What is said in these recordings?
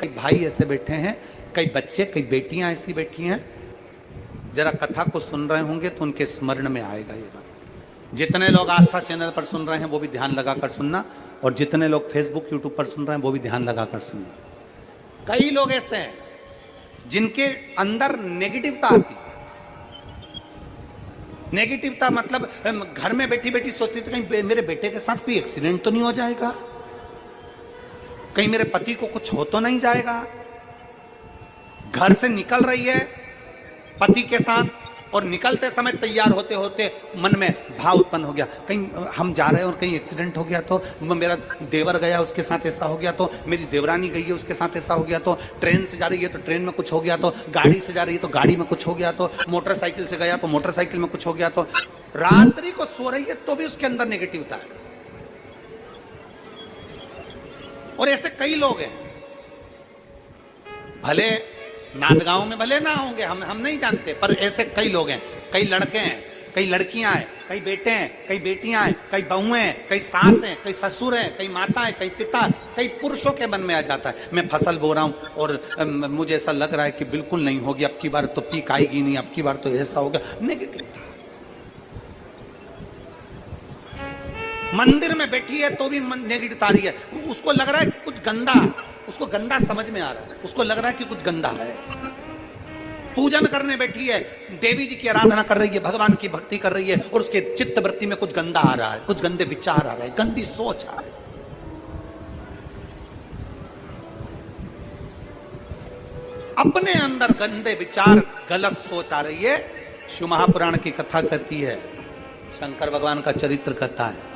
कई भाई ऐसे बैठे हैं, कई बच्चे, कई बेटियां ऐसी बैठी हैं, जरा कथा को सुन रहे होंगे तो उनके स्मरण में आएगा ये बात। जितने लोग आस्था चैनल पर सुन रहे हैं वो भी ध्यान लगाकर सुनना, और जितने लोग फेसबुक यूट्यूब पर सुन रहे हैं वो भी ध्यान लगाकर सुनना। कई लोग ऐसे हैं जिनके अंदर नेगेटिवता आती है। नेगेटिवता मतलब घर में बैठी बैठी सोचती थी कहीं मेरे बेटे के साथ कोई एक्सीडेंट तो नहीं हो जाएगा, कहीं मेरे पति को कुछ हो तो नहीं जाएगा। घर से निकल रही है पति के साथ और निकलते समय तैयार होते होते मन में भाव उत्पन्न हो गया, कहीं हम जा रहे हैं और कहीं एक्सीडेंट हो गया तो, मेरा देवर गया उसके साथ ऐसा हो गया तो, मेरी देवरानी गई है उसके साथ ऐसा हो गया तो, ट्रेन से जा रही है तो ट्रेन में कुछ हो गया तो, गाड़ी से जा रही है तो गाड़ी में कुछ हो गया तो, मोटरसाइकिल से गया तो मोटरसाइकिल में कुछ हो गया तो, रात्रि को सो रही है तो भी उसके अंदर नेगेटिविटी है। और ऐसे कई लोग हैं, भले नांदगांव में भले ना होंगे, हम नहीं जानते, पर ऐसे कई लोग हैं। कई लड़के हैं, कई लड़कियां हैं, कई बेटे हैं, कई बेटियां हैं, कई बहुएं हैं, कई सास हैं, कई ससुर हैं, कई माता हैं, कई पिता, कई पुरुषों के मन में आ जाता है मैं फसल बो रहा हूं और मुझे ऐसा लग रहा है कि बिल्कुल नहीं होगी, अब की बार तो पीक आएगी नहीं, अब की बार तो ऐसा होगा। नेगेटिव मंदिर में बैठी है तो भी नेगेटिव आ रही है, उसको लग रहा है कि कुछ गंदा, उसको गंदा समझ में आ रहा है, उसको लग रहा है कि कुछ गंदा है। पूजन करने बैठी है, देवी जी की आराधना कर रही है, भगवान की भक्ति कर रही है और उसके चित्त वृत्ति में कुछ गंदा आ रहा है, कुछ गंदे विचार आ रहे हैं, गंदी सोच आ रही है। अपने अंदर गंदे विचार, गलत सोच आ रही है। शिव महापुराण की कथा कहती है, शंकर भगवान का चरित्र कहता है,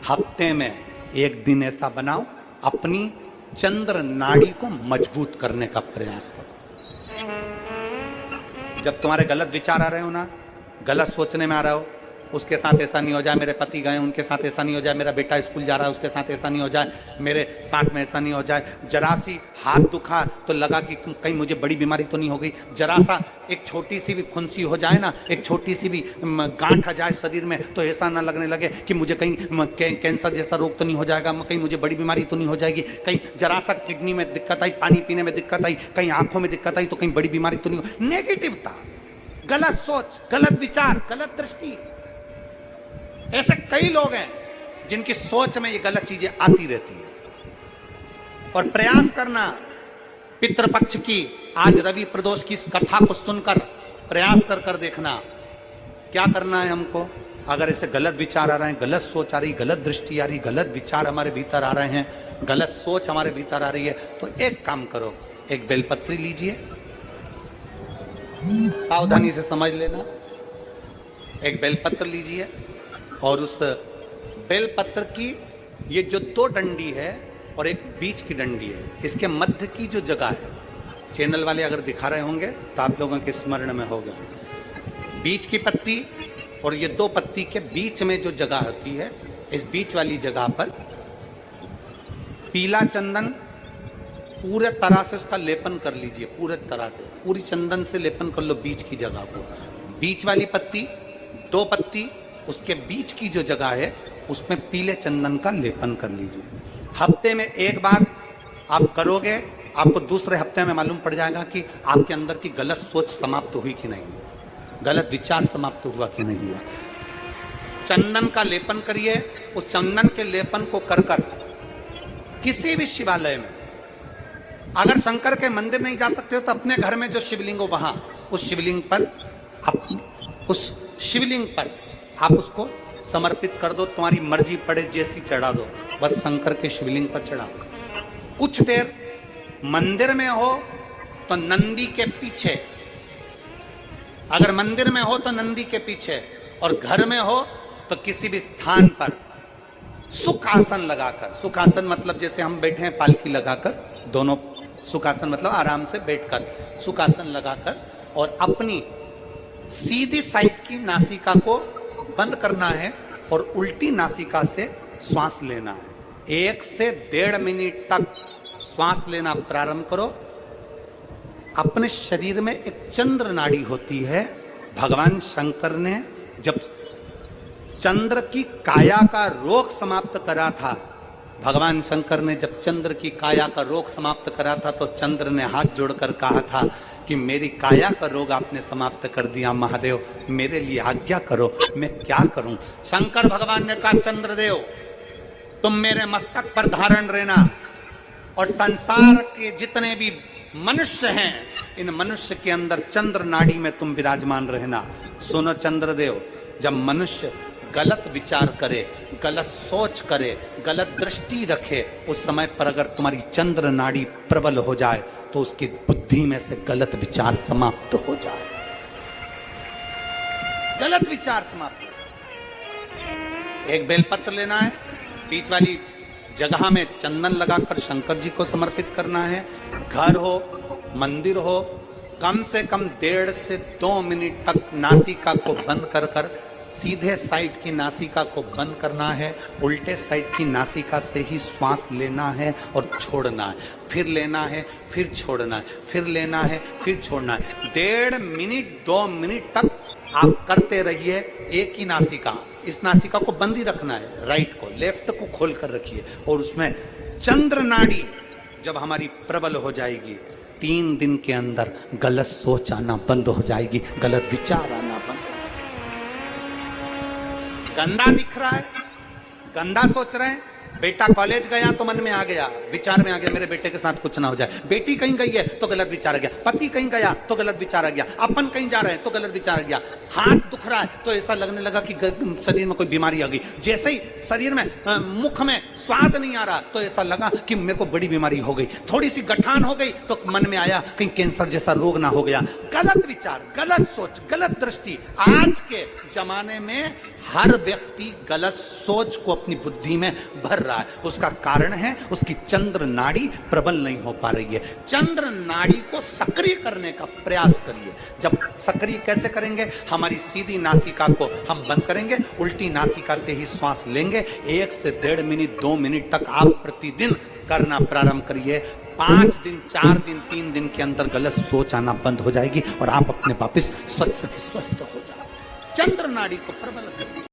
हफ्ते में एक दिन ऐसा बनाओ अपनी चंद्र नाड़ी को मजबूत करने का प्रयास करो। जब तुम्हारे गलत विचार आ रहे हो ना, गलत सोचने में आ रहे हो, उसके साथ ऐसा नहीं हो जाए, मेरे पति गए उनके साथ ऐसा नहीं हो जाए, मेरा बेटा स्कूल जा रहा है उसके साथ ऐसा नहीं हो जाए, मेरे साथ में ऐसा नहीं हो जाए, जरा सी हाथ दुखा तो लगा कि कहीं मुझे बड़ी बीमारी तो नहीं हो गई, जरा सा एक छोटी सी भी फुंसी हो जाए ना, एक छोटी सी भी गांठ आ जाए शरीर में तो ऐसा ना लगने लगे कि मुझे कहीं कैंसर जैसा रोग तो नहीं हो जाएगा, कहीं मुझे बड़ी बीमारी तो नहीं हो जाएगी, कहीं जरा सा किडनी में दिक्कत आई, पानी पीने में दिक्कत आई, कहीं आंखों में दिक्कत आई तो कहीं बड़ी बीमारी तो नहीं हो। नेगेटिवता, गलत सोच, गलत विचार, गलत दृष्टि। ऐसे कई लोग हैं जिनकी सोच में ये गलत चीजें आती रहती है। और प्रयास करना पितृपक्ष की, आज रवि प्रदोष की इस कथा को सुनकर प्रयास कर देखना क्या करना है हमको। अगर ऐसे गलत विचार आ रहे हैं, गलत सोच आ रही, गलत दृष्टि आ रही, गलत विचार हमारे भीतर आ रहे हैं, गलत सोच हमारे भीतर आ रही है, तो एक काम करो, एक बेलपत्री लीजिए, सावधानी से समझ लेना, एक बेलपत्र लीजिए और उस बेलपत्र की ये जो दो डंडी है और एक बीच की डंडी है, इसके मध्य की जो जगह है, चैनल वाले अगर दिखा रहे होंगे तो आप लोगों के स्मरण में होगा, बीच की पत्ती और ये दो पत्ती के बीच में जो जगह होती है, इस बीच वाली जगह पर पीला चंदन पूरे तरह से उसका लेपन कर लीजिए, पूरे तरह से पूरी चंदन से लेपन कर लो बीच की जगह को। बीच वाली पत्ती, दो पत्ती, उसके बीच की जो जगह है उसमें पीले चंदन का लेपन कर लीजिए। हफ्ते में एक बार आप करोगे, आपको दूसरे हफ्ते में मालूम पड़ जाएगा कि आपके अंदर की गलत सोच समाप्त हुई कि नहीं, गलत विचार समाप्त हुआ कि नहीं हुआ। चंदन का लेपन करिए, उस चंदन के लेपन को कर किसी भी शिवालय में, अगर शंकर के मंदिर नहीं जा सकते हो तो अपने घर में जो शिवलिंग हो वहां, उस शिवलिंग पर आप उसको समर्पित कर दो, तुम्हारी मर्जी पड़े जैसी चढ़ा दो, बस शंकर के शिवलिंग पर चढ़ा दो। कुछ देर मंदिर में हो तो नंदी के पीछे, अगर मंदिर में हो तो नंदी के पीछे, और घर में हो तो किसी भी स्थान पर सुखासन लगाकर, सुखासन मतलब जैसे हम बैठे हैं पालकी लगाकर, दोनों सुखासन मतलब आराम से बैठकर, सुखासन लगाकर, और अपनी सीधी साइड की नासिका को बंद करना है और उल्टी नासिका से श्वास लेना है। 1 से 1.5 मिनट तक श्वास लेना प्रारंभ करो। अपने शरीर में एक चंद्र नाड़ी होती है, भगवान शंकर ने जब चंद्र की काया का रोग समाप्त करा था, भगवान शंकर ने जब चंद्र की काया का रोग समाप्त करा था तो चंद्र ने हाथ जोड़कर कहा था कि मेरी काया का रोग आपने समाप्त कर दिया महादेव, मेरे लिए आज्ञा करो, मैं क्या करूं। शंकर भगवान ने कहा चंद्रदेव तुम मेरे मस्तक पर धारण रहना और संसार के जितने भी मनुष्य हैं इन मनुष्य के अंदर चंद्र नाड़ी में तुम विराजमान रहना। सुनो चंद्रदेव, जब मनुष्य गलत विचार करे, गलत सोच करे, गलत दृष्टि रखे, उस समय पर अगर तुम्हारी चंद्र नाड़ी प्रबल हो जाए तो उसकी बुद्धि में से गलत विचार समाप्त हो जाए। गलत विचार समाप्त। एक बेलपत्र लेना है, बीच वाली जगह में चंदन लगाकर शंकर जी को समर्पित करना है। घर हो, मंदिर हो, कम से कम 1.5 से 2 मिनट तक नासिका को बंद कर कर सीधे साइड की नासिका को बंद करना है, उल्टे साइड की नासिका से ही श्वास लेना है और छोड़ना है, फिर लेना है, फिर छोड़ना है, फिर लेना है, फिर छोड़ना है। 1.5 मिनट 2 मिनट तक आप करते रहिए एक ही नासिका। इस नासिका को बंद ही रखना है, राइट को, लेफ्ट को खोल कर रखिए और उसमें चंद्र नाड़ी जब हमारी प्रबल हो जाएगी 3 दिन के अंदर गलत सोच आना बंद हो जाएगी, गलत विचार आना बंद। गंदा दिख रहा है, गंदा सोच रहे हैं, बेटा कॉलेज गया तो मन में आ गया, विचार में आ गया मेरे बेटे के साथ कुछ ना हो जाए, बेटी कहीं गई है तो गलत विचार आ गया, पति कहीं गया तो गलत विचार आ गया, अपन कहीं जा रहे हैं तो गलत विचार आ गया, हाथ दुख रहा है तो ऐसा लगने लगा कि शरीर में कोई बीमारी आ गई, जैसे ही शरीर में मुख में स्वाद नहीं आ रहा तो ऐसा लगा कि मेरे को बड़ी बीमारी हो गई, थोड़ी सी गठान हो गई तो मन में आया कहीं कैंसर जैसा रोग ना हो गया। गलत विचार, गलत सोच, गलत दृष्टि। आज के जमाने में हर व्यक्ति गलत सोच को अपनी बुद्धि में भर रहा है। उसका कारण है उसकी चंद्र नाड़ी प्रबल नहीं हो पा रही है। चंद्र नाड़ी को सक्रिय करने का प्रयास करिए। जब सक्रिय कैसे करेंगे? हमारी सीधी नासिका को हम बंद करेंगे, उल्टी नासिका से ही श्वास लेंगे। 1 से 1.5 मिनट 2 मिनट तक आप प्रतिदिन करना प्रारंभ करिए। 5 दिन 4 दिन 3 दिन के अंदर गलत सोच आना बंद हो जाएगी और आप अपने वापस स्वस्थ हो जाओ। चंद्र नाड़ी को प्रबल करिए।